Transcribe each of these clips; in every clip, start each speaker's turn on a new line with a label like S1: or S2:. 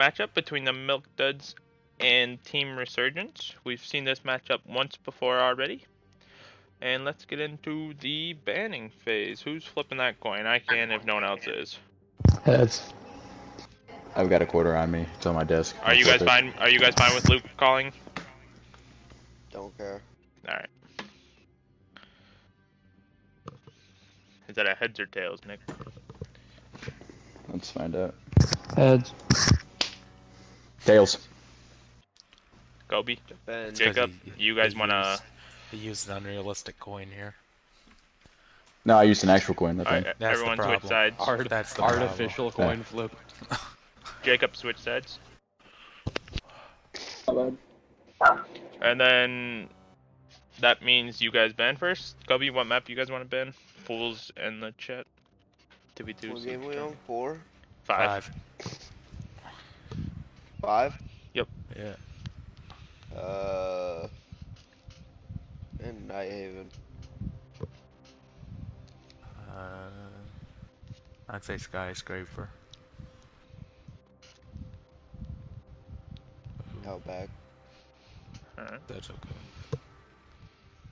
S1: matchup between the Milk Duds and Team Resurgence. We've seen this matchup once before already. And let's get into the banning phase. Who's flipping that coin? I can if no one else is.
S2: Heads.
S3: I've got a quarter on me. It's on my desk.
S1: Are you guys fine? Are you guys fine with Luke calling?
S4: Don't care.
S1: Alright. Is that a heads or tails, Nick?
S3: Let's find out.
S2: Heads.
S3: Tails.
S1: Kobe?
S4: Defend.
S1: Jacob, you guys wanna...
S5: He used an unrealistic coin here.
S3: No, I used an actual coin.
S1: Alright, everyone switch sides.
S5: That's the
S6: artificial
S5: problem.
S6: coin flip.
S1: Jacob, switch sides. And then... that means you guys ban first. Kobe, what map you guys want to ban? Fools in the chat. 2v2.
S4: What game we on? 4?
S1: 5.
S4: 5?
S1: Yep.
S5: Yeah.
S4: And Nighthaven.
S5: I'd say Skyscraper.
S4: Outback.
S1: Alright.
S5: That's okay.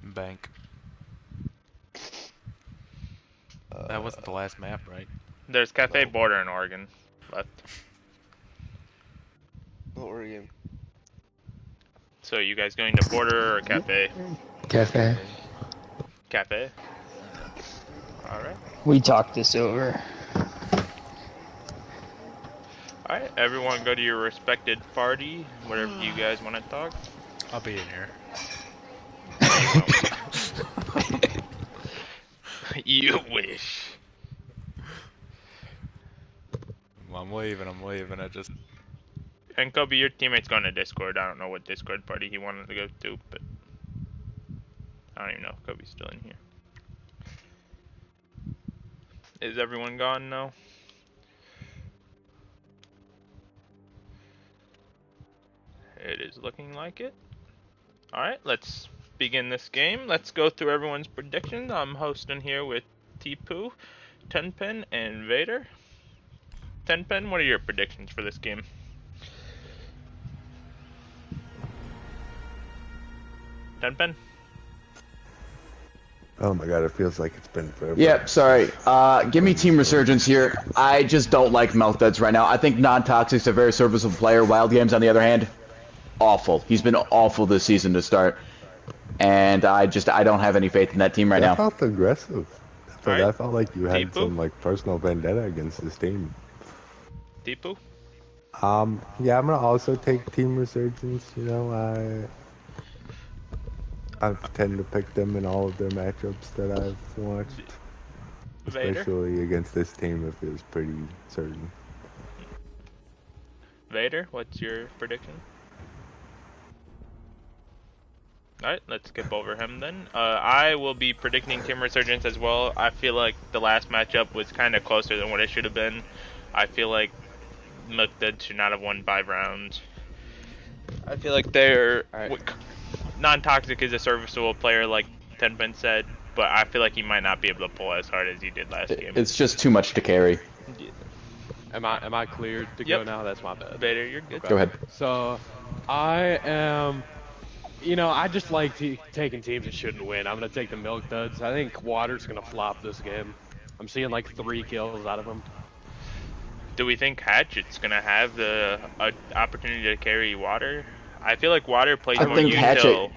S5: Bank. That wasn't the last map, right?
S1: There's Cafe Border in Oregon left.
S4: Oregon.
S1: So you guys going to Border or Cafe?
S2: Cafe.
S1: Cafe. Alright.
S2: We talked this over.
S1: Alright, everyone go to your respected party, whatever you guys want to talk.
S5: I'll be in here.
S1: You wish.
S5: I'm leaving. I just...
S1: And Kobe, your teammate's going to Discord. I don't know what Discord party he wanted to go to, but... I don't even know if Kobe's still in here. Is everyone gone now? It is looking like it. Alright, let's begin this game. Let's go through everyone's predictions. I'm hosting here with T-Poo, Tenpen, and Vader. Tenpen, what are your predictions for this game? Tenpen?
S7: Oh my god, it feels like it's been forever.
S3: Yep, sorry. Give me Team Resurgence here. I just don't like Milk Duds right now. I think Non-Toxic's a very serviceable player. Wild Games, on the other hand, awful. He's been awful this season to start. And I don't have any faith in that team right now.
S7: I felt aggressive.
S1: Alright.
S7: I felt like you had
S1: T-Poo?
S7: some like personal vendetta against this team.
S1: T-Poo?
S7: Yeah, I'm gonna also take Team Resurgence. You know, I tend to pick them in all of their matchups that I've watched.
S1: Vader?
S7: Especially against this team, it feels pretty certain.
S1: Vader, what's your prediction? Alright, let's skip over him then. I will be predicting Team Resurgence as well. I feel like the last matchup was kind of closer than what it should have been. I feel like Milk Duds should not have won 5 rounds. I feel like they're... Non-Toxic is a serviceable player, like Tenpen said, but I feel like he might not be able to pull as hard as he did last game.
S3: It's just too much to carry.
S6: Am I cleared to go now? That's my bad.
S1: Vader, you're good.
S3: Go ahead.
S6: So, I am... You know, I just like taking teams that shouldn't win. I'm going to take the Milk Duds. I think Water's going to flop this game. I'm seeing like 3 kills out of him.
S1: Do we think Hatchet's going to have the opportunity to carry Water? I feel like Water plays more util.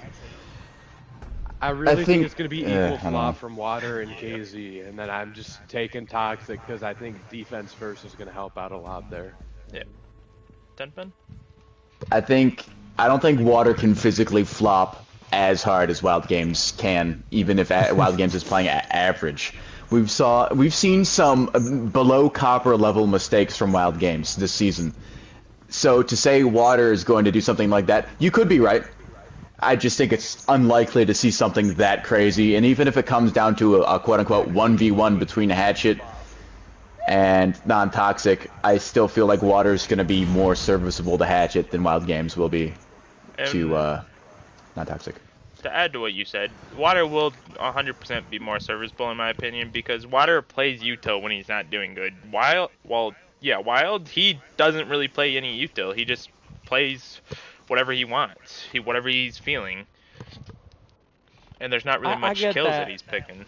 S6: I really think it's going to be equal
S3: I
S6: flop
S3: know.
S6: from Water and KZ, and then I'm just taking Toxic because I think defense first is going to help out a lot there.
S1: Yeah. Tenpen?
S3: I don't think Water can physically flop as hard as Wild Games can, even if Wild Games is playing at average. We've seen some below copper level mistakes from Wild Games this season. So to say Water is going to do something like that, you could be right. I just think it's unlikely to see something that crazy. And even if it comes down to a quote-unquote 1v1 between Hatchet and Non-Toxic, I still feel like Water's going to be more serviceable to Hatchet than Wild Games will be to Non-Toxic.
S1: To add to what you said, Water will 100% be more serviceable in my opinion because Water plays util when he's not doing good. While Yeah, Wild, he doesn't really play any util. He just plays whatever he wants, whatever he's feeling. And there's not really
S6: I
S1: much
S6: get
S1: kills that
S6: that.
S1: he's picking.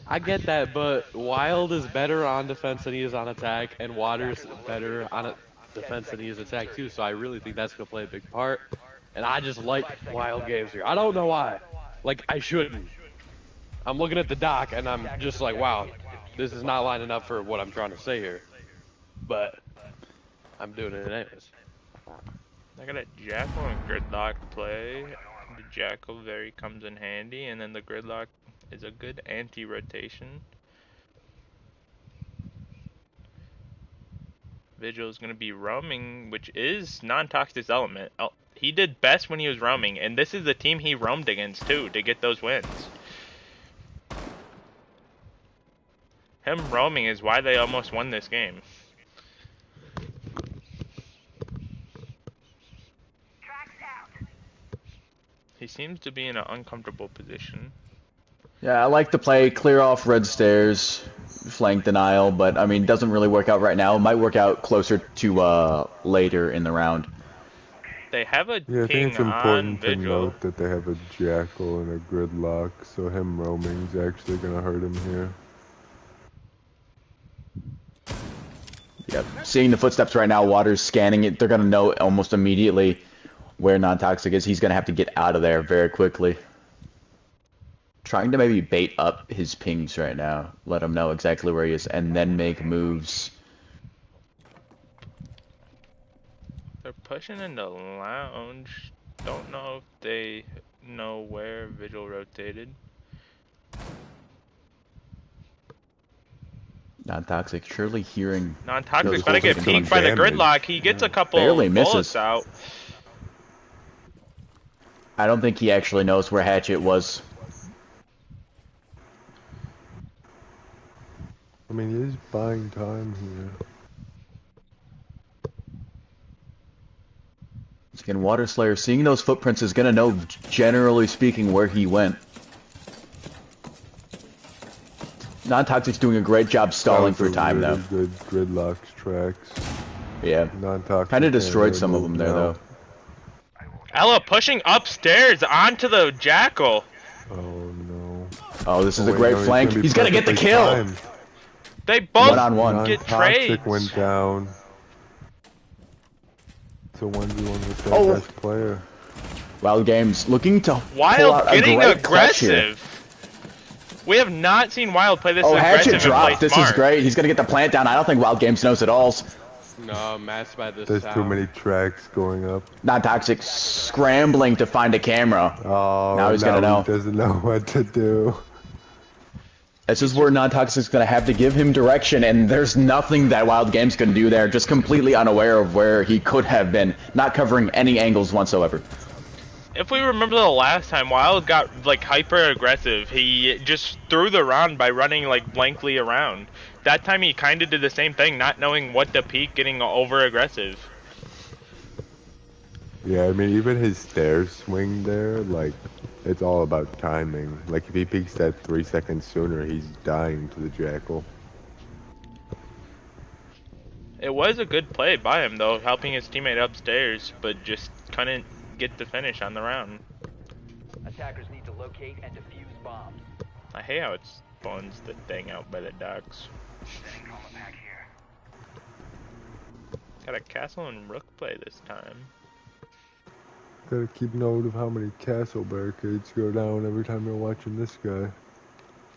S6: I get that, but Wild is better on defense than he is on attack, and Waters better on defense than he is attack too. So I really think that's gonna play a big part. And I just like Wild games here. I don't know why. Like I shouldn't. I'm looking at the doc and I'm just like, wow, this is not lining up for what I'm trying to say here. But I'm doing it anyways.
S1: I got a Jackal and Gridlock play. The Jackal very comes in handy, and then the Gridlock is a good anti-rotation. Vigil is going to be roaming, which is non-toxic element. Oh, he did best when he was roaming, and this is the team he roamed against too to get those wins. Him roaming is why they almost won this game. He seems to be in an uncomfortable position.
S3: Yeah, I like to play clear off red stairs, flank denial, but I mean, doesn't really work out right now. It might work out closer to later in the round.
S1: They have a
S7: Yeah, I think
S1: ping
S7: it's
S1: on
S7: important to
S1: Vigil.
S7: note that they have a Jackal and a Gridlock, so him roaming is actually gonna hurt him here.
S3: Yep. Seeing the footsteps right now, Water's scanning it. They're gonna know almost immediately where non-toxic is. He's gonna have to get out of there very quickly. Trying to maybe bait up his pings right now. Let him know exactly where he is, and then make moves.
S1: They're pushing into lounge. Don't know if they know where Vigil rotated.
S3: Non-toxic, surely hearing.
S1: Non-toxic
S3: those
S1: about to
S3: holes
S1: get
S3: are
S1: peeked by the
S7: damage.
S1: Gridlock. He gets a couple
S3: Barely
S1: bullets
S3: misses.
S1: out.
S3: I don't think he actually knows where Hatchet was.
S7: I mean, he is buying time here.
S3: Again, Water Slayer, seeing those footprints is gonna know, generally speaking, where he went. Non-toxic's doing a great job stalling
S7: That was
S3: for time,
S7: really
S3: though.
S7: Good Gridlock's tracks.
S3: Yeah.
S7: Non-toxic.
S3: Kind of
S7: can't
S3: destroyed
S7: really
S3: some of
S7: move
S3: them there,
S7: now.
S3: though.
S1: Ella pushing upstairs onto the Jackal.
S7: Oh no.
S3: Oh, this is a
S7: wait,
S3: great
S7: no,
S3: flank.
S7: be
S3: He's gonna get the
S7: perfectly
S3: kill!
S7: timed.
S1: They both
S3: One-on-one.
S1: get
S7: Non-toxic
S1: trades.
S7: went down. It's a 1v1 with their
S3: Oh.
S7: best player.
S3: Wild Games looking to pull
S1: Wild
S3: out a
S1: getting
S3: great clutch here.
S1: aggressive. We have not seen Wild play this
S3: Oh,
S1: aggressive
S3: Hatchet
S1: and play
S3: dropped. This
S1: smart.
S3: is great. He's gonna get the plant down. I don't think Wild Games knows it all.
S6: No, matched by this
S7: There's
S6: sound.
S7: too many tracks going up.
S3: Non-toxic scrambling to find a camera.
S7: Oh,
S3: Now he's gonna know.
S7: He doesn't know what to do.
S3: This is where non-toxic's gonna have to give him direction, and there's nothing that Wild Games can do there. Just completely unaware of where he could have been, not covering any angles whatsoever.
S1: If we remember the last time, Wild got like hyper aggressive. He just threw the round by running like blankly around. That time he kind of did the same thing, not knowing what to peek, getting over aggressive.
S7: Yeah, I mean, even his stairs swing there, like, it's all about timing. Like, if he peeks that 3 seconds sooner, he's dying to the Jackal.
S1: It was a good play by him though, helping his teammate upstairs, but just couldn't get the finish on the round.
S8: Attackers need to locate and defuse bombs.
S1: I hate how it spawns the thing out by the docks. Got a castle and rook play this time.
S7: Gotta keep note of how many castle barricades go down every time you're watching this guy.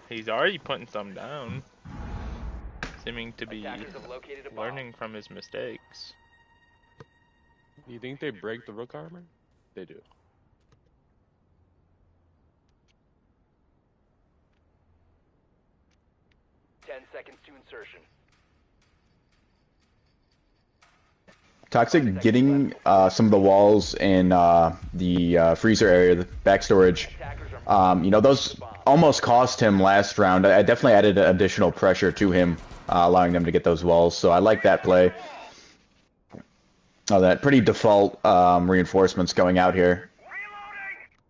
S1: He's already putting some down. Seeming to be
S8: Attackers have located a bomb.
S1: learning from his mistakes.
S6: You think they break the rook armor? They do.
S8: Ten seconds to insertion.
S3: Toxic getting some of the walls in the freezer area, the back storage. You know, those almost cost him last round. I definitely added additional pressure to him, allowing them to get those walls. So I like that play. Oh, that pretty default reinforcements going out here.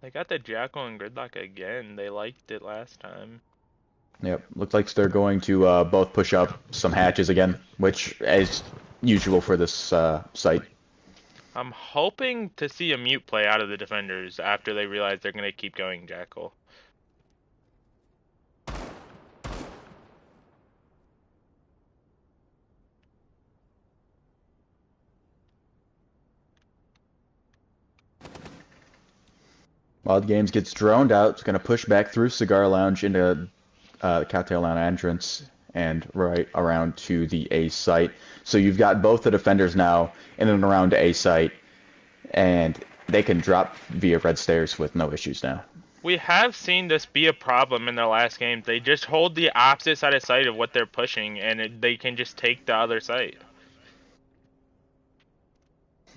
S1: They got the Jackal and Gridlock again. They liked it last time.
S3: Yep, looks like they're going to both push up some hatches again, which is usual for this site.
S1: I'm hoping to see a mute play out of the defenders after they realize they're going to keep going Jackal.
S3: Wild Games gets droned out. It's going to push back through Cigar Lounge into Cocktail Lounge entrance and right around to the A site. So you've got both the defenders now in and around A site, and they can drop via red stairs with no issues now.
S1: We have seen this be a problem in their last games. They just hold the opposite side of sight of what they're pushing, and they can just take the other site.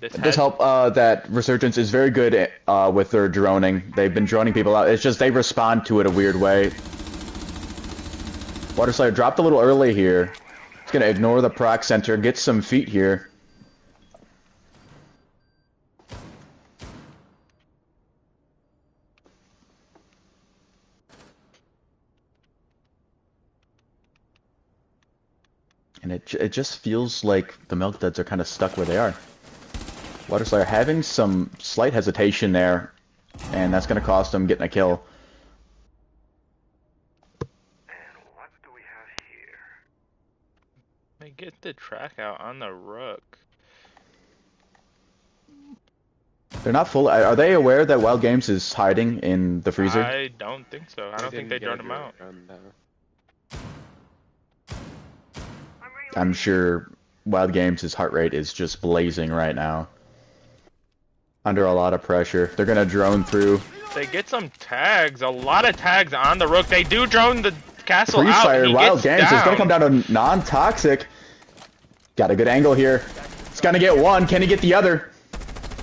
S3: It does help that Resurgence is very good with their droning. They've been droning people out. It's just they respond to it a weird way. Water Slayer dropped a little early here. It's going to ignore the proc center, get some feet here. And it just feels like the Milk Duds are kind of stuck where they are. Water Slayer having some slight hesitation there, and that's going to cost them getting a kill.
S9: And what do we have here?
S1: They get the track out on the Rook.
S3: They're not full. Are they aware that Wild Games is hiding in the freezer?
S1: I don't think so. I don't think they droned him out.
S3: I'm sure Wild Games' heart rate is just blazing right now. Under a lot of pressure. They're going to drone through.
S1: They get some tags. A lot of tags on the Rook. They do drone the castle
S3: Free
S1: out.
S3: Fire,
S1: He
S3: Wild
S1: gets
S3: Games
S1: down.
S3: is going to come down to non-toxic. Got a good angle here. It's going to get one. Can he get the other?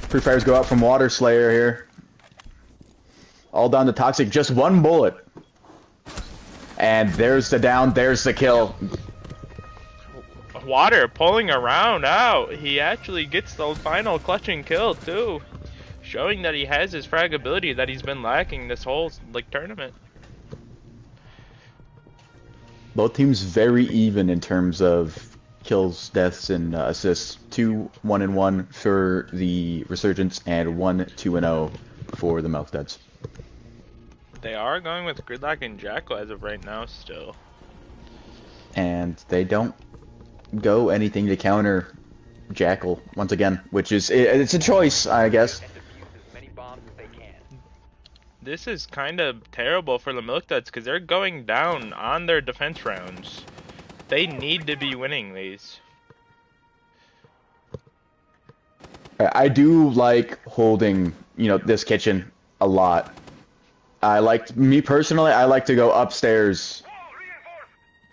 S3: Free Fires go out from Water Slayer here. All down to Toxic. Just one bullet. And there's the down. There's the kill.
S1: Water pulling around out. He actually gets the final clutching kill too, showing that he has his frag ability that he's been lacking this whole tournament.
S3: Both teams very even in terms of kills, deaths, and assists. 2-1-1 for the Resurgence and 1-2-0 for the Milk Duds.
S1: They are going with Gridlock and Jackal as of right now still.
S3: And they don't go anything to counter Jackal once again, which is it's a choice, I guess.
S1: This is kind of terrible for the Milk Duds because they're going down on their defense rounds. They need to be winning these.
S3: I do like holding, this kitchen a lot. Me personally, I like to go upstairs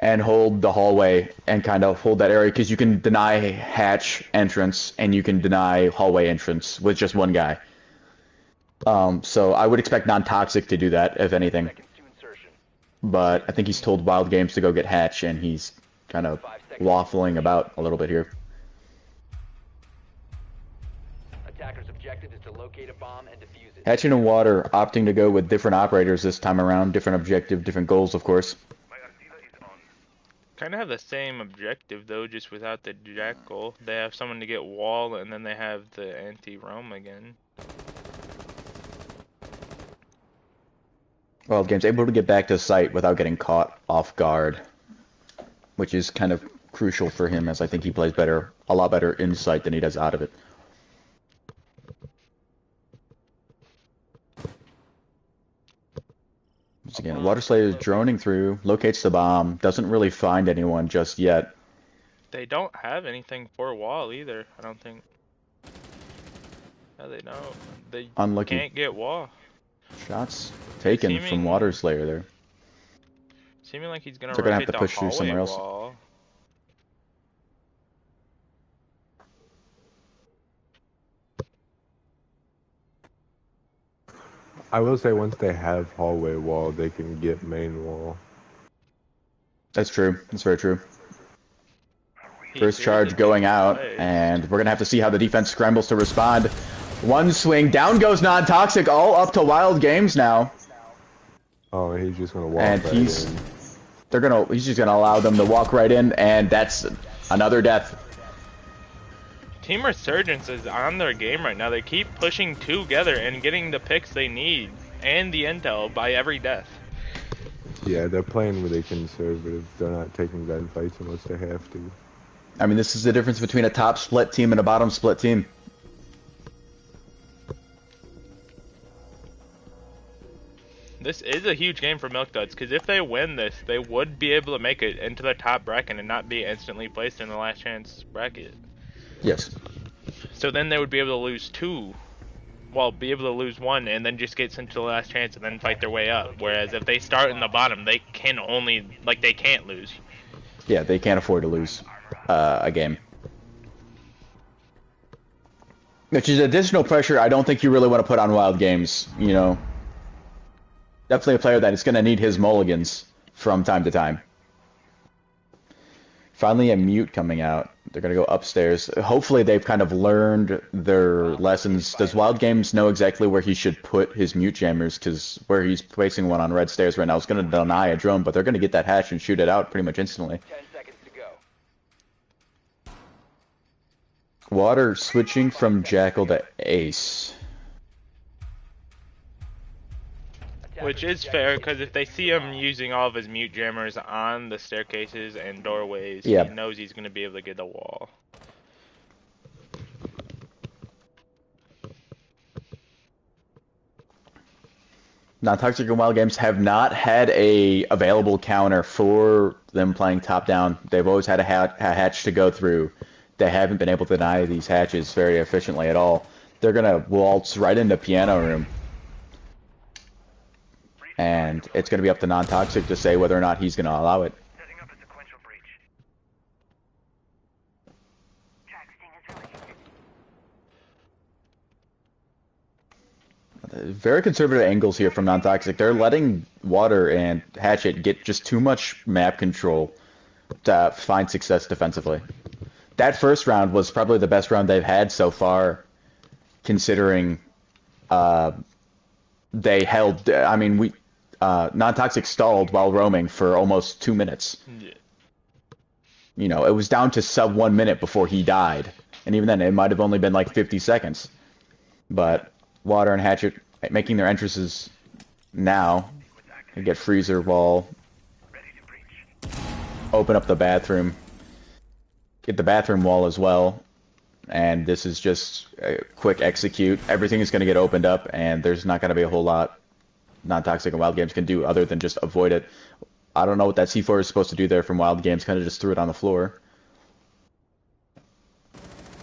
S3: and hold the hallway and kind of hold that area because you can deny hatch entrance and you can deny hallway entrance with just one guy. So I would expect non-toxic to do that, if anything. But I think he's told Wild Games to go get hatch and he's kind of waffling about a little bit here.
S8: Attacker's objective is to locate a bomb and defuse it.
S3: Hatch and Water opting to go with different operators this time around, different objective, different goals, of course.
S1: Kind of have the same objective though, just without the Jackal. They have someone to get wall, and then they have the anti-roam again.
S3: Wild Games able to get back to site without getting caught off guard, which is kind of crucial for him, as I think he plays a lot better in sight than he does out of it. Once again, Water Slayer is droning through, locates the bomb, doesn't really find anyone just yet.
S1: They don't have anything for wall either, I don't think. No, they don't. They
S3: Unlucky.
S1: can't get wall.
S3: Shots taken from Water Slayer there.
S1: Seeming like he's gonna
S3: They're gonna have
S1: rotate
S3: to push
S1: the
S3: through
S1: hallway
S3: somewhere else.
S1: wall.
S7: I will say once they have hallway wall, they can get main wall.
S3: That's true. That's very true.
S1: He
S3: First
S1: appears
S3: charge
S1: to be
S3: going out,
S1: played.
S3: and we're going to have to see how the defense scrambles to respond. One swing, down goes non-toxic, all up to Wild Games now.
S7: Oh, he's just gonna walk
S3: And
S7: right
S3: he's
S7: in.
S3: He's just gonna allow them to walk right in, and that's another death.
S1: Team Resurgence is on their game right now. They keep pushing together and getting the picks they need and the intel by every death.
S7: Yeah, they're playing really conservative. They're not taking gunfights unless they have to.
S3: I mean, this is the difference between a top split team and a bottom split team.
S1: This is a huge game for Milk Duds, because if they win this, they would be able to make it into the top bracket and not be instantly placed in the last chance bracket.
S3: Yes.
S1: So then they would be able to lose two. Well, be able to lose one and then just get sent to the last chance and then fight their way up. Whereas if they start in the bottom, they can only, like, they can't lose.
S3: Yeah, they can't afford to lose a game. Which is additional pressure I don't think you really want to put on Wild Games, you know. Definitely a player that is going to need his mulligans from time to time. Finally a mute coming out. They're going to go upstairs. Hopefully they've kind of learned their lessons. Does Wild Games know exactly where he should put his mute jammers? Because where he's placing one on red stairs right now is going to deny a drone, but they're going to get that hatch and shoot it out pretty much instantly.
S8: 10 seconds to go.
S3: Water switching from Jackal to Ace.
S1: Which is fair, because if they see him using all of his mute jammers on the staircases and doorways,
S3: Yeah.
S1: he knows he's going to be able to get the wall.
S3: Non-Toxic and Wild Games have not had a available counter for them playing top-down. They've always had a hatch to go through. They haven't been able to deny these hatches very efficiently at all. They're going to waltz right into Piano Room. And it's going to be up to Non-Toxic to say whether or not he's going to allow it.
S9: Setting up a sequential breach.
S3: Very conservative angles here from Non-Toxic. They're letting Water and Hatchet get just too much map control to find success defensively. That first round was probably the best round they've had so far, considering they held... I mean, Non-Toxic stalled while roaming for almost 2 minutes.
S1: Yeah.
S3: You know, it was down to sub 1 minute before he died. And even then, it might have only been like 50 seconds. But Water and Hatchet making their entrances now. They get freezer wall. Open up the bathroom. Get the bathroom wall as well. And this is just a quick execute. Everything is going to get opened up, and there's not going to be a whole lot Non-Toxic and Wild Games can do other than just avoid it. I don't know what that C4 is supposed to do there from Wild Games. Kind of just threw it on the floor.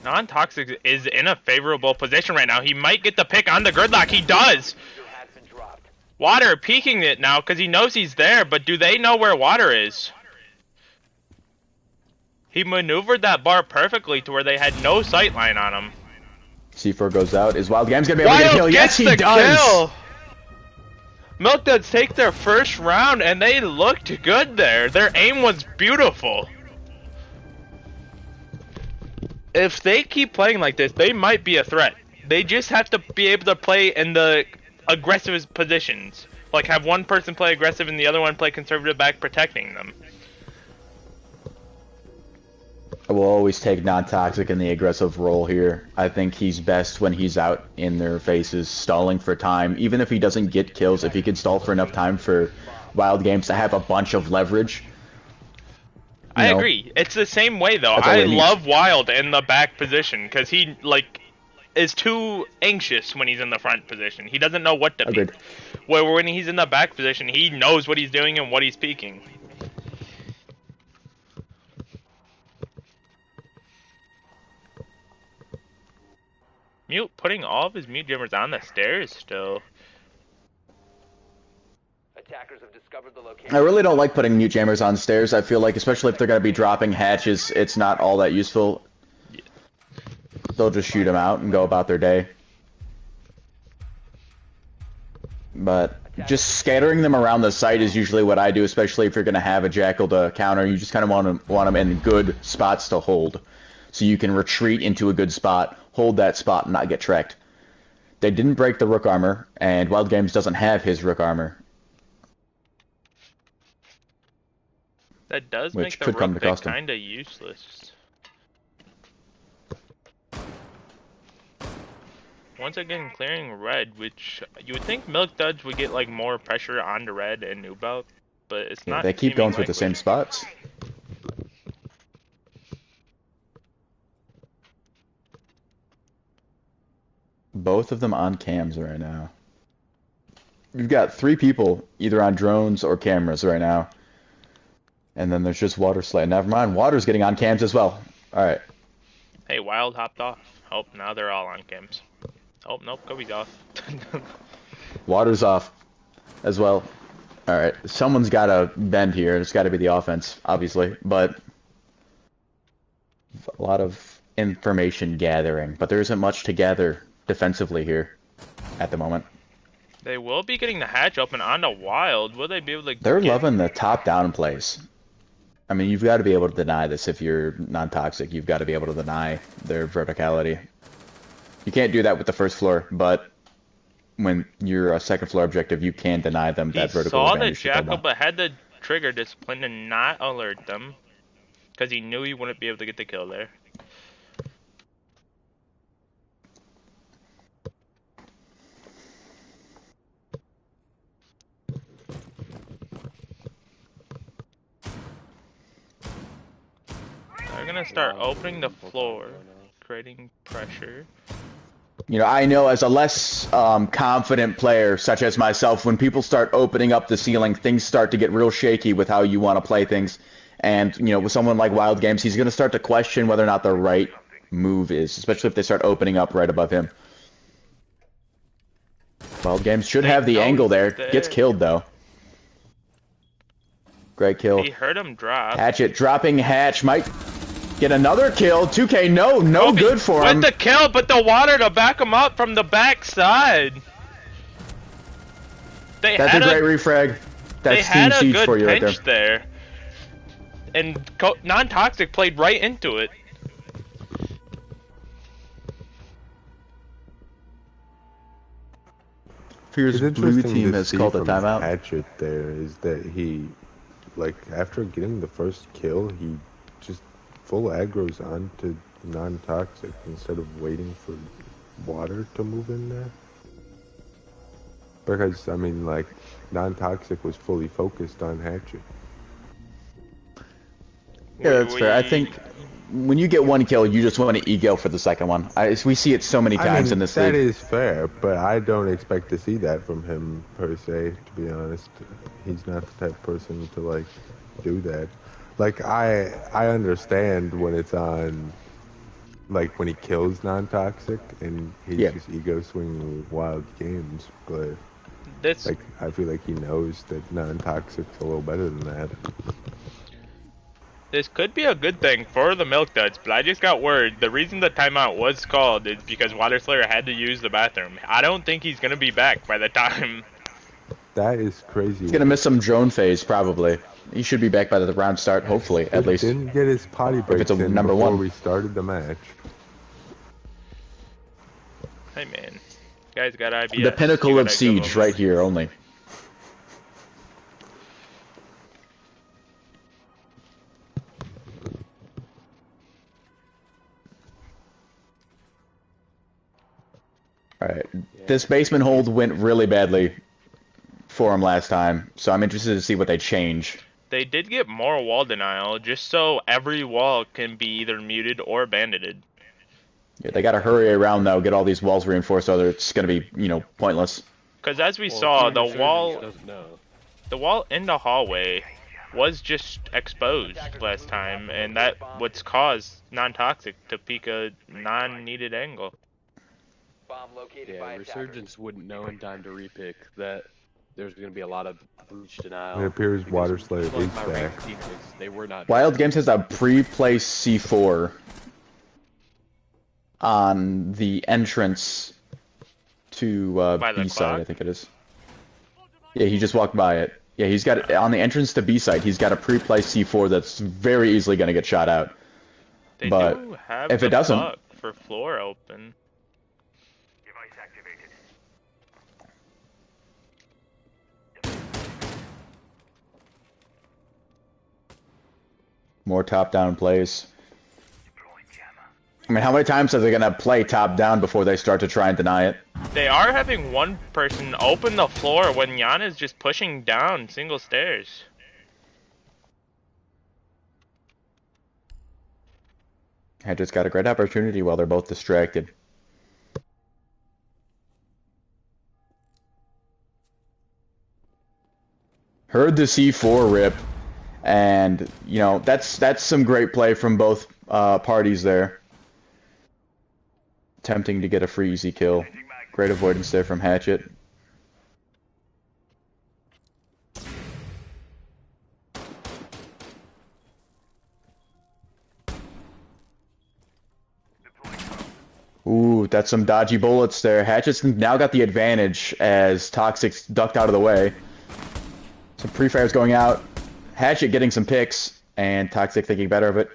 S1: Non-Toxic is in a favorable position right now. He might get the pick on the gridlock. He does.
S8: Has been dropped.
S1: Water peeking it now because he knows he's there, but do they know where Water is? He maneuvered that bar perfectly to where they had no sight line on him.
S3: C4 goes out. Is Wild Games going to be able to get a kill?
S1: Wild
S3: Yes,
S1: gets
S3: he
S1: the
S3: does!
S1: kill! Milk Duds take their first round, and they looked good there. Their aim was beautiful. If they keep playing like this, they might be a threat. They just have to be able to play in the aggressive positions. Like, have one person play aggressive and the other one play conservative back, protecting them.
S3: I will always take Non-Toxic in the aggressive role here. I think he's best when he's out in their faces, stalling for time. Even if he doesn't get kills, if he can stall for enough time for Wild Games to have a bunch of leverage.
S1: I agree. It's the same way, though.
S3: That's all
S1: I
S3: he needs.
S1: love Wild in the back position, because he, like, is too anxious when he's in the front position. He doesn't know what to
S3: Agreed.
S1: peek. Where when he's in the back position, he knows what he's doing and what he's peeking. Mute putting all of his mute jammers on the stairs still.
S8: Attackers have discovered the location.
S3: I really don't like putting mute jammers on stairs. I feel like, especially if they're going to be dropping hatches, it's not all that useful.
S1: Yeah.
S3: They'll just shoot them out and go about their day. But just scattering them around the site is usually what I do, especially if you're going to have a Jackal to counter. You just kind of want them in good spots to hold. So you can retreat into a good spot, hold that spot, and not get tracked. They didn't break the Rook armor, and Wild Games doesn't have his Rook armor.
S1: That does
S3: which
S1: make the
S3: could come
S1: rook
S3: to cost him.
S1: kind of useless. Once again, clearing red, which you would think Milk Duds would get like more pressure onto red and noob out, but it's
S3: Yeah,
S1: not.
S3: they keep
S1: seeming
S3: going through the
S1: likely.
S3: same spots. Both of them on cams right now. You've got 3 people either on drones or cameras right now. And then there's just Water Slay. Never mind, Water's getting on cams as well. Alright.
S1: Hey, Wild hopped off. Oh, now they're all on cams. Oh, nope, Kobe's off.
S3: Water's off as well. Alright, someone's got to bend here. It's got to be the offense, obviously. But a lot of information gathering. But there isn't much to gather defensively here at the moment.
S1: They will be getting the hatch open onto Wild. Will they be able to
S3: They're
S1: get...
S3: loving the top-down plays. I mean, you've got to be able to deny this if you're non-toxic. You've got to be able to deny their verticality. You can't do that with the first floor, but when you're a second floor objective, you can deny them that vertical
S1: He saw the
S3: advantage. that they
S1: Jackal,
S3: want.
S1: but had the trigger discipline to not alert them. Because he knew he wouldn't be able to get the kill there. They're gonna start opening the floor, creating pressure.
S3: You know, I know as a less confident player, such as myself, when people start opening up the ceiling, things start to get real shaky with how you want to play things. And, you know, with someone like Wild Games, he's going to start to question whether or not the right move is, especially if they start opening up right above him. Wild Games should have the angle there. Gets killed, though. Great kill.
S1: He heard him drop.
S3: Hatchet dropping hatch might get another kill. 2K, no
S1: Kobe
S3: good for him.
S1: with the kill, but the water to back him up from the back side.
S3: That's a great refrag.
S1: They
S3: That's
S1: had
S3: Team
S1: a
S3: Siege
S1: good
S3: for you right there.
S1: pinch there. And non-toxic played right into it.
S3: Fears
S7: It's
S3: blue
S7: interesting
S3: team
S7: to
S3: has
S7: see
S3: called a
S7: from
S3: timeout.
S7: Hatchet there is that he, like, after getting the first kill, he just full aggroes onto non-toxic instead of waiting for water to move in there. Because, I mean, like, non-toxic was fully focused on Hatchet.
S3: Yeah, that's fair. I think when you get one kill, you just want to ego for the second one. We see it so many times in this league.
S7: That is fair, but I don't expect to see that from him, per se, to be honest. He's not the type of person to, like, do that. Like, I understand when it's on, like, when he kills non-toxic, and he's just ego swinging with Wild Games, but, like, I feel like he knows that non-toxic's a little better than that.
S1: This could be a good thing for the Milk Duds, but I just got word. The reason the timeout was called is because Water Slayer had to use the bathroom. I don't think he's going to be back by the time.
S7: That is crazy.
S3: He's going to miss some drone phase, probably. He should be back by the round start, hopefully, at least.
S7: Didn't get his potty breaks
S3: if it's a
S7: in
S3: number
S7: before
S3: one.
S7: we started the match.
S1: Hey, man. Guys got IBS.
S3: The pinnacle of Siege right here only. Alright, this basement hold went really badly for him last time, so I'm interested to see what they change.
S1: They did get more wall denial, just so every wall can be either muted or bandited.
S3: Yeah, they gotta hurry around though, get all these walls reinforced, or it's gonna be, you know, pointless.
S1: Because as we saw, the wall in the hallway was just exposed last time, and that what's caused non-toxic to peek a non-needed angle.
S6: Yeah, Resurgence wouldn't know in time to repick that there's going to be a lot of breach denial.
S7: It appears Water Slayer is
S6: my
S7: back.
S6: ranked teammates, they were not.
S3: Wild Games has a pre-placed C4 on the entrance to B side, I think it is. Yeah, he just walked by it. Yeah, he's got on the entrance to B side. He's got a pre-placed C4 that's very easily going to get shot out.
S1: They
S3: but
S1: do have
S3: if
S1: the
S3: it doesn't,
S1: bug for floor open.
S9: Device activated.
S3: More top-down plays. I mean, how many times are they gonna play top-down before they start to try and deny it?
S1: They are having one person open the floor when Yana's just pushing down single stairs.
S3: I just got a great opportunity while they're both distracted. Heard the C4 rip, and you know that's some great play from both parties there. Attempting to get a free easy kill. Great avoidance there from Hatchet. Ooh, that's some dodgy bullets there. Hatchet's now got the advantage as Toxic's ducked out of the way. Some pre-fires going out. Hatchet getting some picks, and Toxic thinking better of it.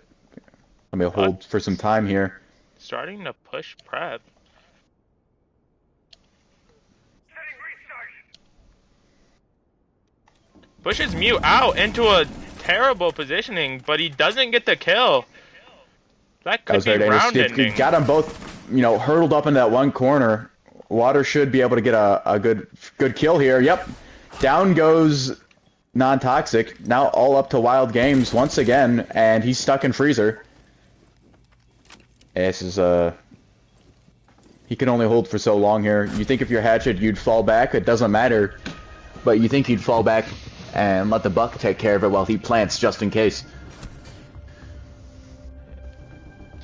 S3: Let me hold for some time here.
S1: Starting to push prep. Pushes Mew out into a terrible positioning, but he doesn't get the kill. That could be round ending.
S3: He got them both, you know, hurtled up into that one corner. Water should be able to get a good kill here. Yep. Down goes non-toxic. Now all up to Wild Games once again, and he's stuck in Freezer. This is he can only hold for so long here. You think if you're Hatchet, you'd fall back. It doesn't matter. But you think he'd fall back and let the Buck take care of it while he plants just in case.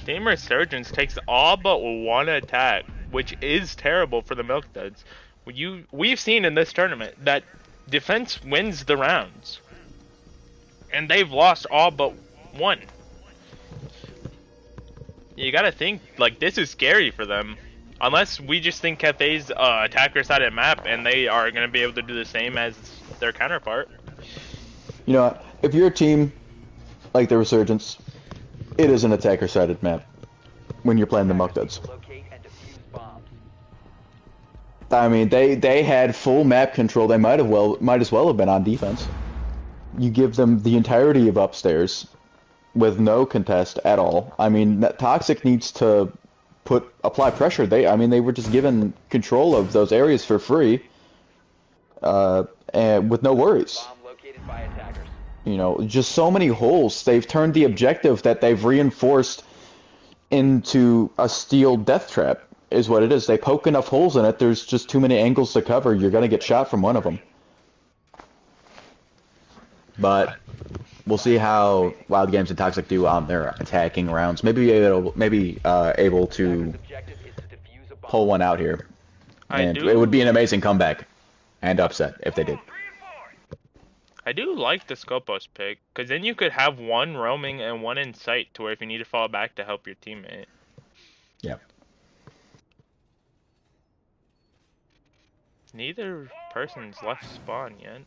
S1: Team Resurgence takes all but one attack, which is terrible for the Milk Duds. We've seen in this tournament that defense wins the rounds. And they've lost all but one. You gotta think, like, this is scary for them. Unless we just think Cafe's attacker-sided map and they are gonna be able to do the same as their counterpart.
S3: You know, if you're a team like the Resurgence, it is an attacker-sided map when you're playing the Muck Duds. I mean, they had full map control. They might as well have been on defense. You give them the entirety of upstairs with no contest at all. I mean, Toxic needs to apply pressure. I mean, they were just given control of those areas for free, and with no worries. You know, just so many holes. They've turned the objective that they've reinforced into a steel death trap, is what it is. They poke enough holes in it, there's just too many angles to cover. You're going to get shot from one of them. But we'll see how Wild Games and Toxic do on their attacking rounds. Maybe able to pull one out here. And it would be an amazing comeback and upset if they did.
S1: I do like the Scopos pick, because then you could have one roaming and one in sight to where if you need to fall back to help your teammate.
S3: Yeah.
S1: Neither person's left spawn yet.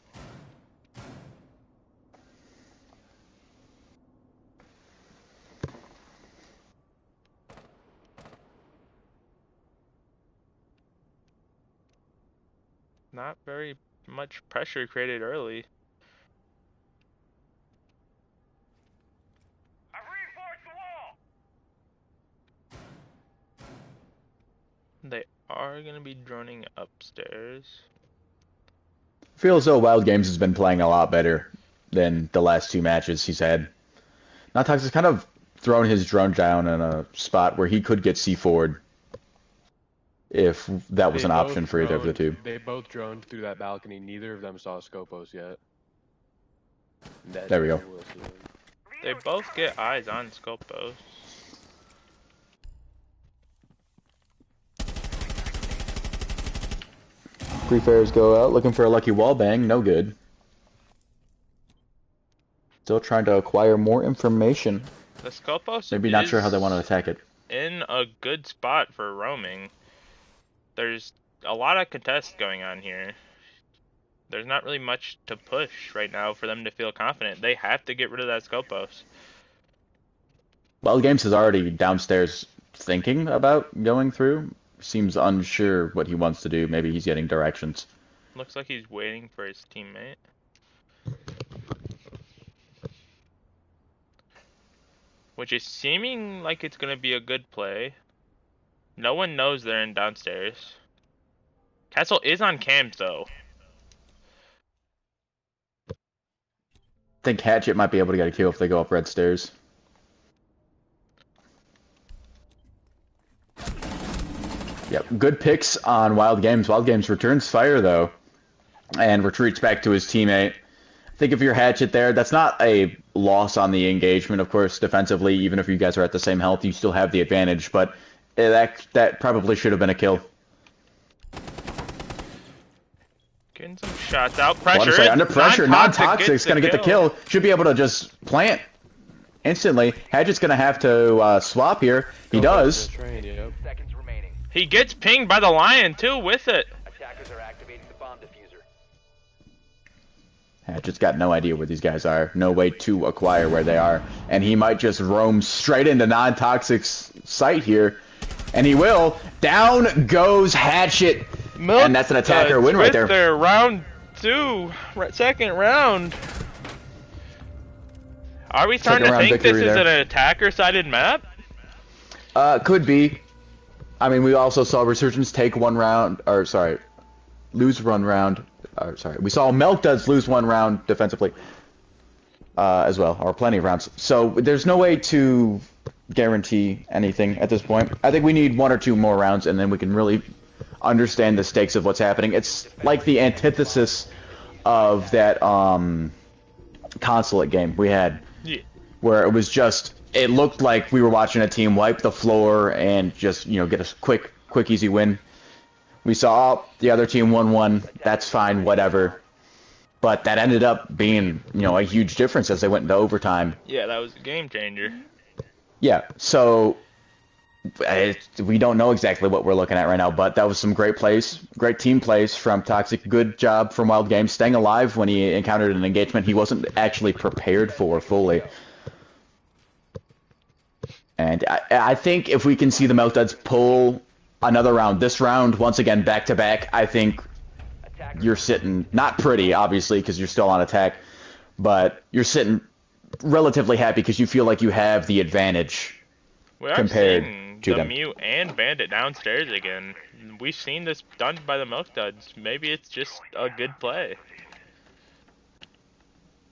S1: Not very much pressure created early. They are going to be droning upstairs.
S3: I feel as though Wild Games has been playing a lot better than the last two matches he's had. Now Toxic's kind of thrown his drone down in a spot where he could get C4'd if that was an option for either of the two.
S6: They both droned through that balcony. Neither of them saw Scopos yet.
S3: There we go.
S1: They both get eyes on Scopos.
S3: Pre-fares go out, looking for a lucky wall bang, no good. Still trying to acquire more information.
S1: The Scopos
S3: Maybe not sure how they want to attack it.
S1: In a good spot for roaming. There's a lot of contests going on here. There's not really much to push right now for them to feel confident. They have to get rid of that Scopos.
S3: Wild Games is already downstairs thinking about going through. Seems unsure what he wants to do. Maybe he's getting directions.
S1: Looks like he's waiting for his teammate. which is seeming like it's gonna be a good play. No one knows they're in downstairs. Castle is on cams though.
S3: I think Hatchet might be able to get a kill if they go up red stairs. Yep, good picks on Wild Games. Wild Games returns fire though, and retreats back to his teammate. I think if you're Hatchet there, that's not a loss on the engagement, of course, defensively. Even if you guys are at the same health, you still have the advantage, but that probably should have been a kill.
S1: Getting some shots out. Pressure.
S3: Say, under pressure, non-toxic's gonna get the
S1: kill.
S3: kill. Should be able to just plant instantly. Hatchet's gonna have to swap here. He does.
S6: Train, yep.
S8: Seconds remaining.
S1: He gets pinged by the lion too with it.
S8: Attackers are activating the bomb diffuser.
S3: Hatchet's got no idea where these guys are. No way to acquire where they are. And he might just roam straight into non-toxic's sight here. And he will. Down goes Hatchet. And that's an attacker win right there.
S1: Round 2. Second round. Are we starting to think this is an attacker-sided map?
S3: Could be. I mean, we also saw Resurgence take one round, or sorry, lose one round. Sorry, we saw Milk Duds lose one round defensively as well, or plenty of rounds. So there's no way to guarantee anything at this point. I think we need 1 or 2 more rounds, and then we can really understand the stakes of what's happening. It's like the antithesis of that consulate game we had, where it was just, it looked like we were watching a team wipe the floor and just, you know, get a quick easy win. We saw the other team 1-1. That's fine, whatever. But that ended up being, you know, a huge difference as they went into overtime.
S1: Yeah, that was a game changer.
S3: Yeah, so we don't know exactly what we're looking at right now, but that was some great plays, great team plays from Toxic. Good job from Wild Games staying alive when he encountered an engagement he wasn't actually prepared for fully. And I think if we can see the Milk Duds pull another round, this round, once again, back-to-back, I think you're sitting, not pretty, obviously, because you're still on attack, but you're sitting relatively happy because you feel like you have the advantage compared to them.
S1: Mute and Bandit downstairs again. We've seen this done by the Milk Duds. Maybe it's just a good play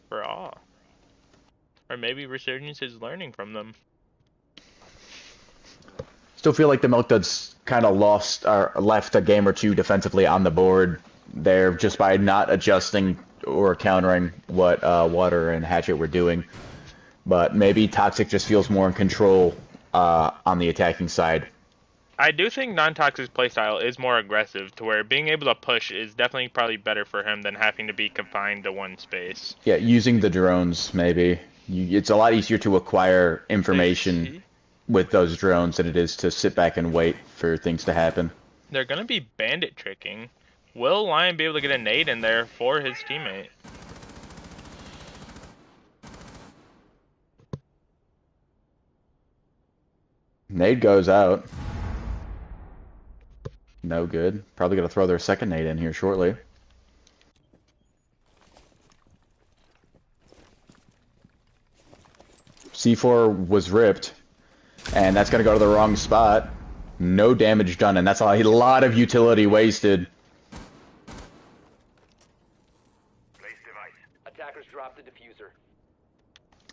S1: for all. Or maybe Resurgence is learning from them.
S3: Still feel like the Milk Duds kind of lost or left a game or two defensively on the board there just by not adjusting or countering what Water and Hatchet were doing. But maybe Toxic just feels more in control on the attacking side.
S1: I do think non-Toxic's playstyle is more aggressive, to where being able to push is definitely probably better for him than having to be confined to one space.
S3: Yeah, using the drones, maybe. It's a lot easier to acquire information with those drones than it is to sit back and wait for things to happen.
S1: They're going to be bandit tricking. Will Lion be able to get a nade in there for his teammate?
S3: Nade goes out. No good. Probably going to throw their second nade in here shortly. C4 was ripped. And that's going to go to the wrong spot. No damage done, and that's a lot of utility wasted.
S8: Attackers drop the diffuser.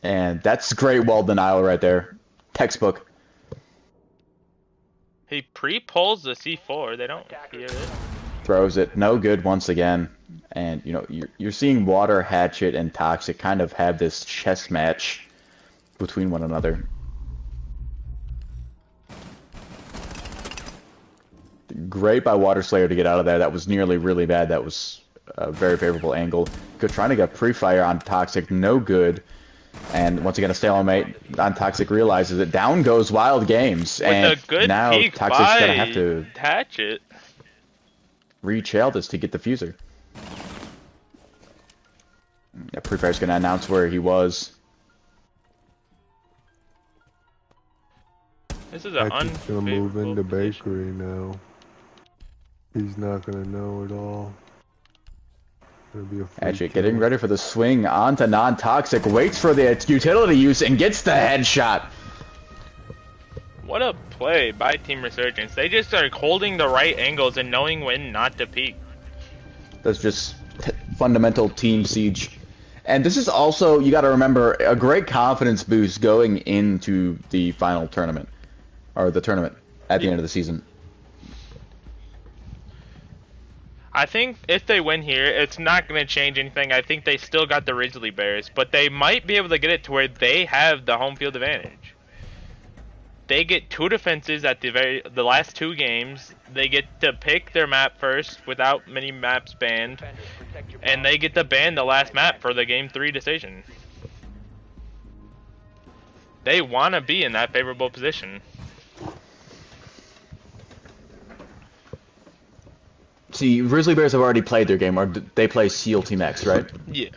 S3: And that's great wall denial right there. Textbook.
S1: He pre-pulls the C4. They don't hear it.
S3: Throws it. No good once again. And, you know, you're seeing Water, Hatchet, and Toxic kind of have this chess match between one another. Great by Water Slayer to get out of there. That was nearly really bad. That was a very favorable angle. Good, trying to get pre-fire on Toxic. No good. And once again, a stalemate. On Toxic realizes it. Down goes Wild Games.
S1: With
S3: and
S1: a good
S3: now
S1: peek
S3: Toxic's going to
S1: by
S3: have to
S1: Hatchet.
S3: rechail this to get the fuser. Yeah, pre-fire's going to announce where he was.
S1: This is an
S7: Hatchet's gonna move into
S1: position.
S7: bakery now. He's not gonna know at all. Gonna be a free
S3: Hatchet
S7: kill.
S3: getting ready for the swing onto non-toxic. Waits for the utility use and gets the headshot.
S1: What a play by Team Resurgence. They just are holding the right angles and knowing when not to peek.
S3: That's just fundamental team siege. And this is also, you got to remember, a great confidence boost going into the final tournament. Or the tournament at the end of the season.
S1: I think if they win here, it's not going to change anything. I think they still got the Grizzly Bears, but they might be able to get it to where they have the home field advantage. They get 2 defenses at the last 2 games. They get to pick their map first without many maps banned, and they get to ban the last map for the Game 3 decision. They want to be in that favorable position.
S3: See, Grizzly Bears have already played their game, or they play SEAL Team X, right?
S1: Yeah.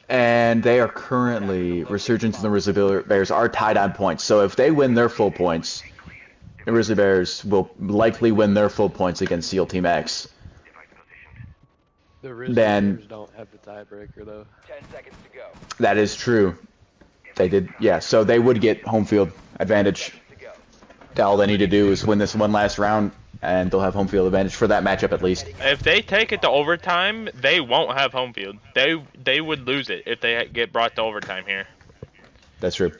S3: And they are currently, Resurgence and the Grizzly Bears are tied on points. So if they win their full points, the Grizzly Bears will likely win their full points against SEAL Team X.
S6: The Bears don't have the tiebreaker though.
S8: 10 seconds to go.
S3: That is true. They did, yeah. So they would get home field advantage. All they need to do is win this one last round, and they'll have home field advantage for that matchup at least.
S1: If they take it to overtime, they won't have home field. They would lose it if they get brought to overtime here.
S3: That's true.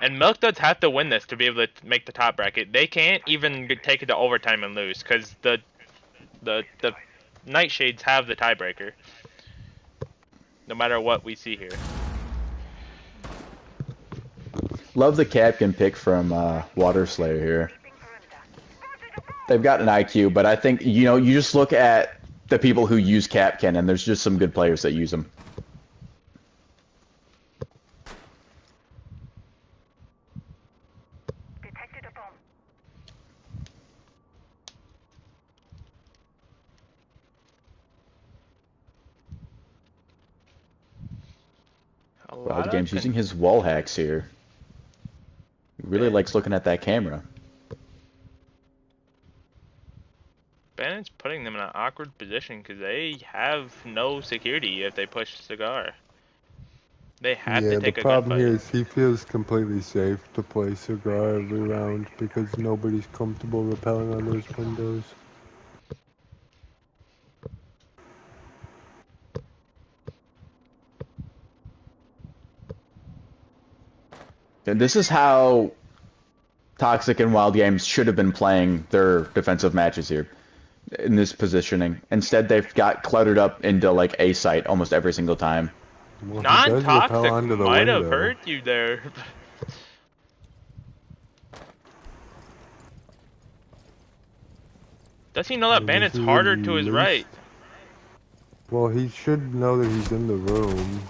S1: And Milk Duds have to win this to be able to make the top bracket. They can't even take it to overtime and lose, because the Nightshades have the tiebreaker. No matter what we see here.
S3: Love the Captain pick from Water Slayer here. They've got an IQ, but I think, you know, you just look at the people who use Capcan, and there's just some good players that use them.
S9: Detected a bomb.
S3: Wild Games using his wall hacks here. He really likes looking at that camera.
S1: Bandit's putting them in an awkward position because they have no security if they push Cigar. They have to take a gunfight.
S7: The problem here is he feels completely safe to play Cigar every round because nobody's comfortable rappelling on those windows.
S3: And this is how Toxic and Wild Games should have been playing their defensive matches here, in this positioning. Instead, they've got cluttered up into like A site almost every single time.
S7: Well,
S1: Non-toxic might have hurt you there. Does he know that Bandit's harder to his right?
S7: Well, he should know that he's in the room.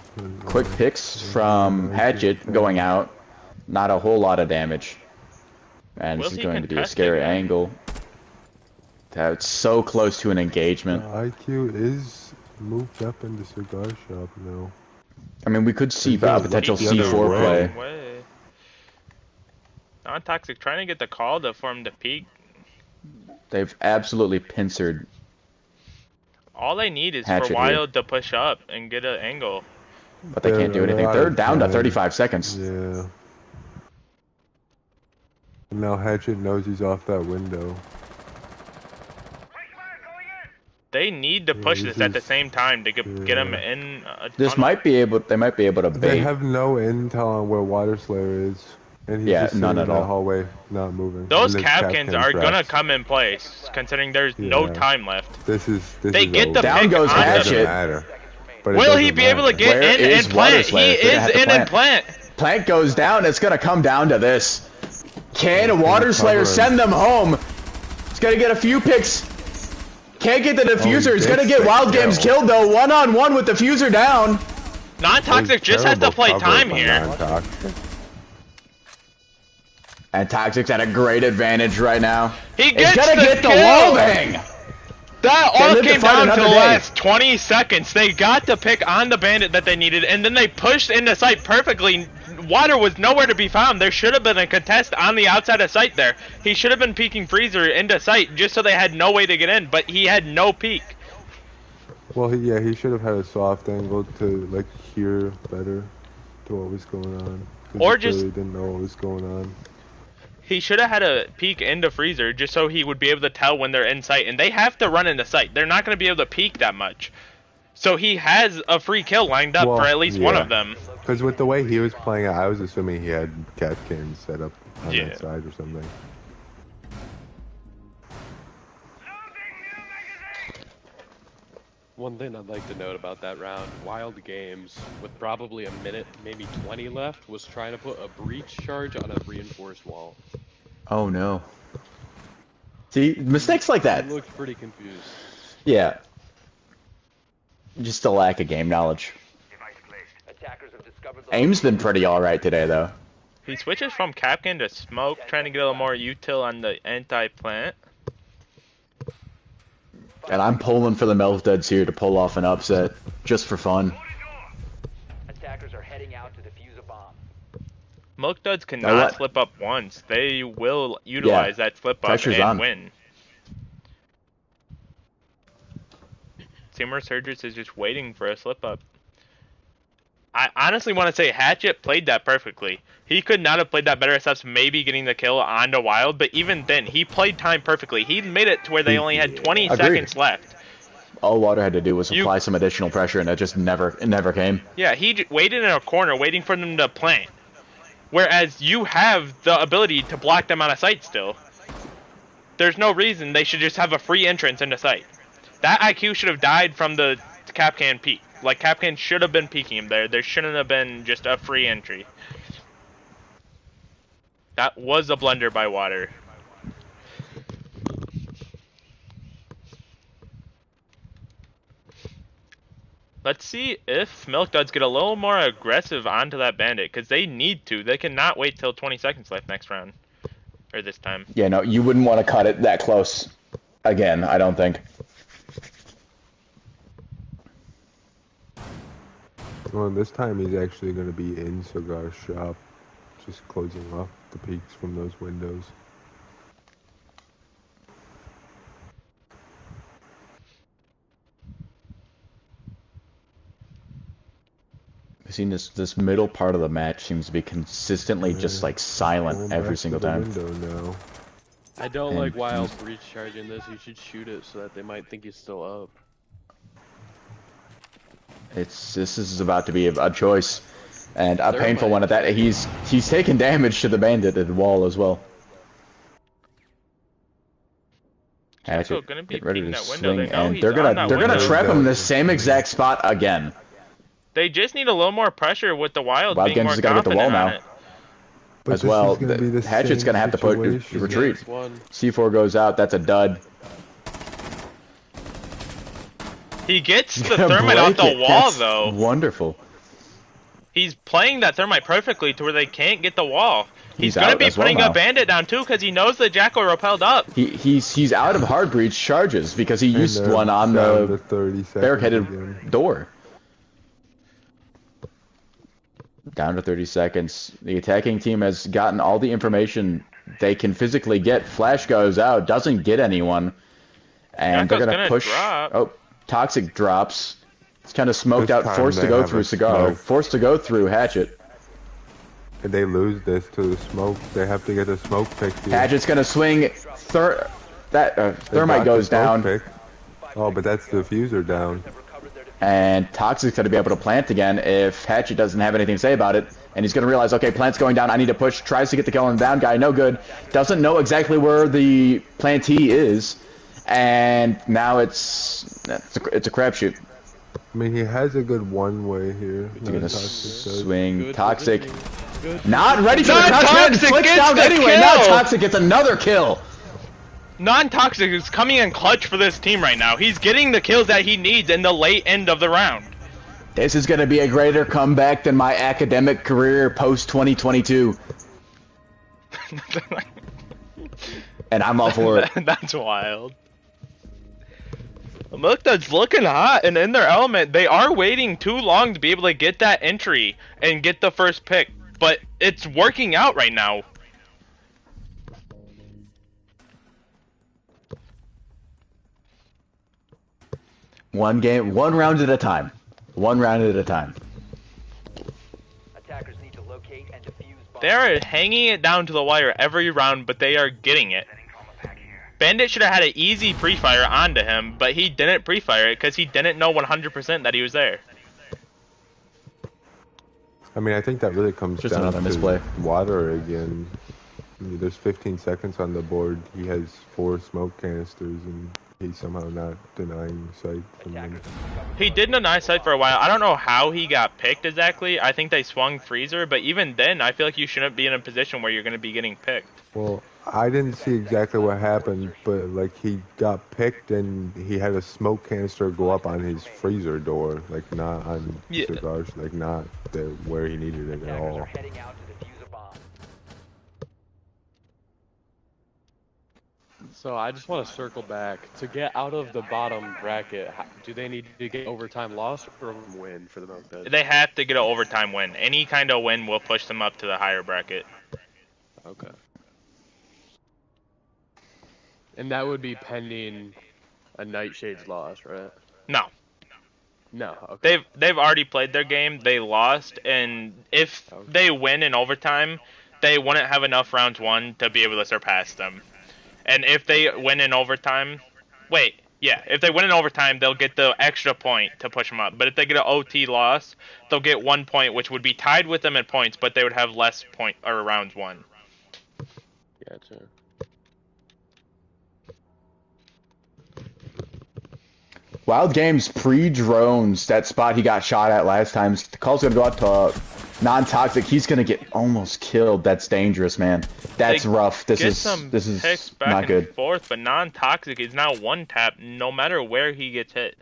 S3: Quick picks from Hatchet going out. Not a whole lot of damage. And this is going to be a scary angle. That's so close to an engagement.
S7: IQ is moved up in the cigar shop now.
S3: I mean, we could see potential C4 play.
S1: Non-toxic trying to get the call for him to peek.
S3: They've absolutely pincered.
S1: All they need is for Wild to push up and get an angle.
S3: But they can't do anything. They're down to 35 seconds.
S7: Yeah. Now Hatchet knows he's off that window.
S1: They need to push this at the same time to get him in.
S3: They might be able to bait.
S7: They have no intel on where Water Slayer is, and he's just
S3: none
S7: sitting
S3: at
S7: in that
S3: all.
S7: hallway, not moving.
S1: Those Capcans are gonna come in place, considering there's no time left.
S7: This is
S1: get the
S3: down
S1: pick
S3: goes
S1: on
S3: Hatchet.
S1: Will he be able to get in and plant? He is in and plant.
S3: Plant goes down. It's gonna come down to this. Can Water Slayer send them home? It's gonna get a few picks. Can't get the diffuser. It's gonna get Wild Games killed though. 1-on-1 with diffuser down.
S1: Non-toxic just has to play time here.
S3: And Toxic's at a great advantage right now.
S1: He gets
S3: gonna get the wall bang.
S1: That all came down to the last 20 seconds. They got to pick on the bandit that they needed, and then they pushed into sight perfectly. Water was nowhere to be found. There should have been a contest on the outside of sight there. He should have been peeking Freezer into sight just so they had no way to get in, but he had no peek.
S7: Well, he should have had a soft angle to like hear better. to what was going on. 'Cause
S1: Or
S7: he
S1: just-
S7: clearly didn't know what was going on.
S1: He should have had a peek into freezer just so he would be able to tell when they're in sight. And they have to run into sight. They're not going to be able to peek that much. So he has a free kill lined up
S7: Well,
S1: for at least one
S7: yeah.
S1: of them.
S7: Because with the way he was playing it, I was assuming he had Kapkan set up on
S1: Yeah.
S7: that side or something.
S6: One thing I'd like to note about that round, Wild Games, with probably a minute, maybe 20 left, was trying to put a breach charge on a reinforced wall.
S3: Oh no. See, mistakes like that.
S6: He looked pretty confused.
S3: Yeah. Just a lack of game knowledge.
S9: Device placed.
S8: Attackers have discovered the
S3: Aim's been pretty alright today, though.
S1: He switches from Kapkan to Smoke, trying to get a little more util on the anti-plant.
S3: And I'm pulling for the Melfduds here to pull off an upset, just for fun.
S8: attackers are heading out to defuse a bomb.
S1: Milk Duds
S3: Now
S1: cannot
S3: what?
S1: slip up once. They will utilize that slip up
S3: Pressure's
S1: and
S3: on.
S1: win. Team Resurgence is just waiting for a slip up. I honestly want to say Hatchet played that perfectly. He could not have played that better except maybe getting the kill on the Wild, but even then, he played time perfectly. He made it to where they only had 20
S3: Agreed.
S1: seconds left.
S3: All Water had to do was
S1: You-
S3: apply some additional pressure, and it just never came.
S1: Yeah, he waited in a corner waiting for them to plant. Whereas you have the ability to block them out of sight still. There's no reason they should just have a free entrance into sight. That IQ should have died from the Kapkan peak. Like, Kapkan should have been peeking him there. There shouldn't have been just a free entry. That was a blunder by Water. Let's see if Milk Duds get a little more aggressive onto that bandit, because they need to. They cannot wait till 20 seconds left next round. Or this time.
S3: Yeah, no, you wouldn't want to cut it that close. Again, I don't think.
S7: Well, this time he's actually going to be in Cigar's shop, just closing off the peaks from those windows.
S3: I've seen this middle part of the match seems to be consistently just like silent
S7: Going
S3: every
S7: back
S3: single
S7: to the
S3: time.
S7: window now.
S6: I don't
S3: And
S6: like Wild breach charging this. You should shoot it so that they might think he's still up.
S3: This is about to be a choice, and a
S6: There
S3: painful
S6: might-
S3: one at that. He's taking damage to the bandit at the wall as well.
S1: Jacko
S3: Hatchet,
S1: gonna be
S3: get ready
S1: peeking
S3: to
S1: that window. They
S3: swing,
S1: know
S3: and
S1: he's
S3: they're
S1: on
S3: gonna
S1: that
S3: they're gonna
S1: window.
S3: trap him in the same exact spot again.
S1: They just need a little more pressure with the Wild
S3: Wild
S1: being
S3: Games
S1: more
S3: has gotta get the
S1: confident
S3: wall
S1: on
S3: now.
S1: it.
S7: But
S3: As
S7: this
S3: well,
S7: is gonna be the
S3: Hatchet's
S7: same
S3: gonna have to put
S7: situation.
S3: retreat.
S6: Next one.
S3: C4 goes out. That's a dud.
S1: He gets the
S3: Gonna
S1: thermite off
S3: break
S1: the
S3: it.
S1: wall,
S3: That's
S1: though.
S3: Wonderful.
S1: He's playing that thermite perfectly to where they can't get the wall. He's
S3: He's
S1: gonna
S3: out
S1: be
S3: as well
S1: putting
S3: now.
S1: a bandit down, too, because he knows the Jackal repelled up.
S3: He's out of hard breach charges because he
S7: And
S3: used
S7: they're
S3: one on
S7: down to
S3: the
S7: 30 seconds
S3: barricaded
S7: again.
S3: door. Down to 30 seconds. The attacking team has gotten all the information they can physically get. Flash goes out, doesn't get anyone, and
S1: Jackal's
S3: they're
S1: gonna
S3: push.
S1: drop.
S3: Oh, Toxic drops. It's kind of smoked
S7: This
S3: out,
S7: time
S3: forced to
S7: they
S3: go
S7: have
S3: through
S7: a
S3: Cigar,
S7: smoke.
S3: forced to go through Hatchet.
S7: If they lose this to the smoke, they have to get the smoke pick here.
S3: Hatchet's gonna swing.
S7: They
S3: Thermite
S7: got
S3: goes
S7: the smoke
S3: down.
S7: pick. Oh, but that's the diffuser down.
S3: And Toxic's going to be able to plant again if Hatchet doesn't have anything to say about it. And he's going to realize, okay, plant's going down, I need to push. Tries to get the kill on the down guy, no good. Doesn't know exactly where the plantee is. And now it's a crapshoot.
S7: I mean, he has a good one-way here.
S3: He's going to
S7: Toxic does.
S3: swing.
S6: Good
S3: Toxic.
S6: positioning. Good.
S3: Not ready for the crouch command.
S1: Non-Toxic
S3: Flicks
S1: gets
S3: down
S1: the
S3: anyway.
S1: kill.
S3: Now Toxic gets another kill.
S1: Non-Toxic is coming in clutch for this team right now. He's getting the kills that he needs in the late end of the round.
S3: This is going to be a greater comeback than my academic career post-2022. And I'm all for it.
S1: That's wild. Look, that's looking hot and in their element. They are waiting too long to be able to get that entry and get the first pick, but it's working out right now.
S3: One game, one round at a time. One round at a time.
S8: Attackers
S1: They're hanging it down to the wire every round, but they are getting it. Bandit should have had an easy pre-fire onto him, but he didn't pre-fire it because he didn't know 100% that he was there.
S7: I mean, I think that really comes
S3: Just
S7: down
S3: another
S7: to
S3: misplay.
S7: Water again. I mean, there's 15 seconds on the board. He has 4 smoke canisters, and he's somehow not denying sight from them.
S1: He did deny sight for a while. I don't know how he got picked exactly. I think they swung freezer, but even then, I feel like you shouldn't be in a position where you're going to be getting picked.
S7: Well, I didn't see exactly what happened, but like he got picked and he had a smoke canister go up on his freezer door, like not on cigars, like not where he needed it at all.
S6: So I just want to circle back. To get out of the bottom bracket, do they need to get overtime loss or win for the Milk Duds?
S1: They have to get an overtime win. Any kind of win will push them up to the higher bracket.
S6: Okay. And that would be pending a Nightshade's loss, right?
S1: No.
S6: No. Okay.
S1: They've already played their game. They lost, and if they win in overtime, they wouldn't have enough rounds won to be able to surpass them. And if they win in overtime, if they win in overtime, they'll get the extra point to push them up. But if they get an OT loss, they'll get 1 point, which would be tied with them in points, but they would have less point or rounds won.
S6: Gotcha.
S3: Wild Games pre-drones, that spot he got shot at last time. The call's gonna go out to non-toxic. He's gonna get almost killed. That's dangerous, man. That's rough. This is
S1: back
S3: not good.
S1: And forth, but non-toxic is now one tap no matter where he gets hit.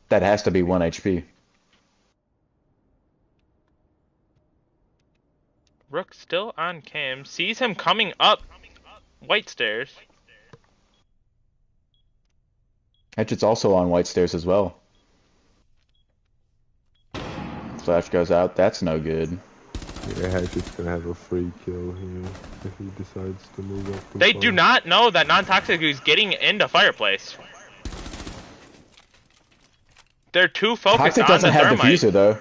S3: That has to be 1 HP.
S1: Rook still on cam, sees him coming up white stairs.
S3: Hatchet's also on white stairs as well. Flash goes out. That's no good.
S7: Yeah, Hatchet's gonna have a free kill here if he decides to move up.
S1: They do not know that non-toxic is getting into fireplace. They're too focused
S3: Toxic
S1: on
S3: doesn't
S1: the
S3: have
S1: thermite.
S3: diffuser though.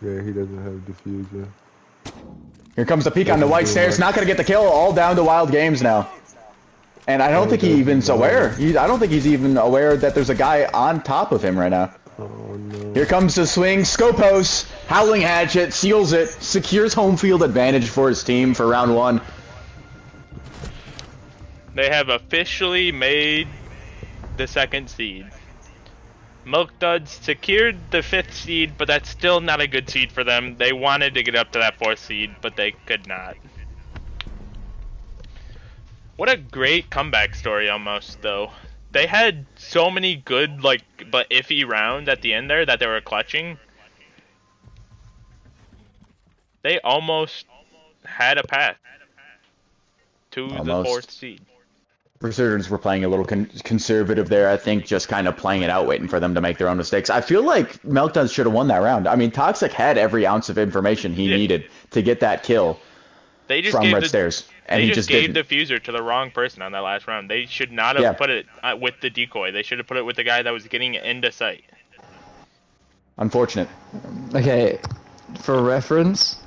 S7: Yeah, he doesn't have diffuser.
S3: Here comes the peek on the white stairs. Not gonna get the kill. All down to Wild Games now. And I don't think he even's aware. I don't think he's even aware that there's a guy on top of him right now.
S7: Oh no.
S3: Here comes the swing. Scopos, Howling Hatchet, seals it, secures home field advantage for his team for round 1.
S1: They have officially made the 2nd seed. Milk Duds secured the 5th seed, but that's still not a good seed for them. They wanted to get up to that 4th seed, but they could not. What a great comeback story almost, though. They had so many good, but iffy rounds at the end there that they were clutching. They almost had a path to the 4th seed.
S3: Resurgence were playing a little conservative there, I think, just kind of playing it out, waiting for them to make their own mistakes. I feel like Meltdown should have won that round. I mean, Toxic had every ounce of information he needed to get that kill from Red Stairs. And
S1: they
S3: he
S1: just gave diffuser to the wrong person on that last round. They should not have put it with the decoy. They should have put it with the guy that was getting into sight.
S3: Unfortunate.
S2: Okay, for reference,